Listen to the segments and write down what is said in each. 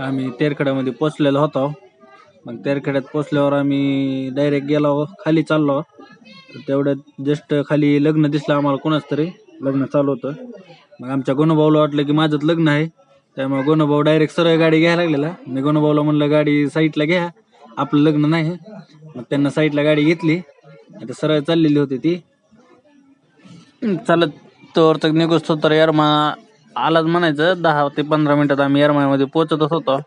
आम्ही तेरखेड्यामध्ये पोचलेलो होतो. मग तेरखेड्यात पोचल्यावर आम्ही डायरेक्ट गेलो खाली चाललो. तर तेवढ्यात जस्ट खाली लग्न दिसलं आम्हाला, कोणाच तरी लग्न चालू होतं. मग आमच्या गणूभाऊला वाटलं की माझंच लग्न आहे, त्यामुळे गणूभाऊ डायरेक्ट सरळ गाडी घ्यायला लागलेला. मी गणूभाऊला म्हणलं गाडी साईडला घ्या, आपलं लग्न नाही. मग त्यांना साईडला गाडी घेतली, आता सरळ चाललेली होती ती. चालत तर निघतो तर येरमा आलाच म्हणायचं. 10 ते 15 मिनिटात आम्ही येरमाळ्यामध्ये पोहोचतच होतो.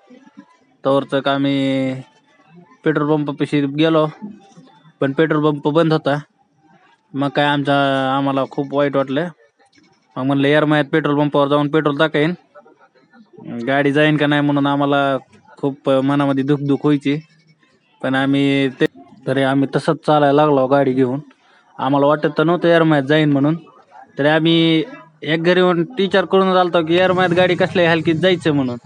तोवरच आम्ही पेट्रोल पंपापाशी गेलो, पण पेट्रोल पंप बंद होता. मग काय आम्हाला खूप वाईट वाटलं. मग म्हणलं येरमाळ्यात पेट्रोल पंपावर जाऊन पेट्रोल टाकाईन, गाडी जाईन का नाही म्हणून आम्हाला खूप मनामध्ये दुःख व्हायची. पण तरी आम्ही तसंच चालायला लागलो गाडी घेऊन. आम्हाला वाटत तर नव्हतं येरमाळ्यात जाईन म्हणून. तरी आम्ही एक घरी येऊन टीचर करून चालतो की येरमाळ्यात गाडी कसल्या हलकीत जायचं म्हणून.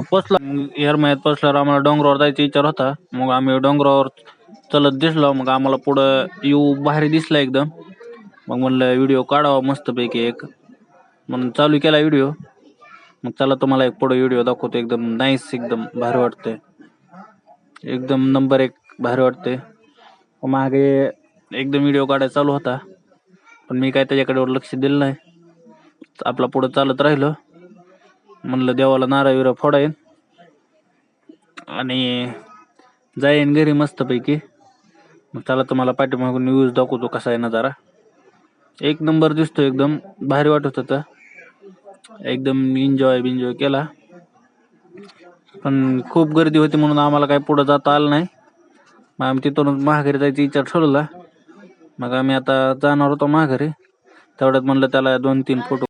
पोचलो येरमाळ्यात. पोचल्यावर आम्हाला डोंगरावर जायचा विचार होता. मग आम्ही डोंगरावर चलत दिसलो. मग आम्हाला पुढं व्ह्यू भारी दिसला एकदम. मग म्हणलं व्हिडिओ काढावा मस्तपैकी एक, म्हणून चालू केला व्हिडिओ. मग चला तुम्हाला एक पुढे व्हिडिओ दाखवतो. एकदम नाईस, एकदम भारी वाटते, एकदम नंबर 1 भारी वाटते. मागे एकदम व्हिडिओ काढायला चालू होता, पण मी काय त्याच्याकडे लक्ष दिलं नाही. आपला पुढं चालत राहिलो. म्हणलं देवाला नारळ विरा फोडाईन आणि जाईन घरी मस्तपैकी. मग चला तुम्हाला पाठीमागून व्ह्यूज दाखवतो कसा आहे नजारा. एक नंबर दिसतो, एकदम भारी वाटत होतं. एकदम एन्जॉय केला. पण खूप गर्दी होती म्हणून आम्हाला काही पुढं जाता आलं नाही. मग आम्ही तिथून माघारी जायचा विचार ठरवला. मग आम्ही आता जाणार होतो माघारी. तेवढ्यात म्हणलं त्याला 2-3 फोटो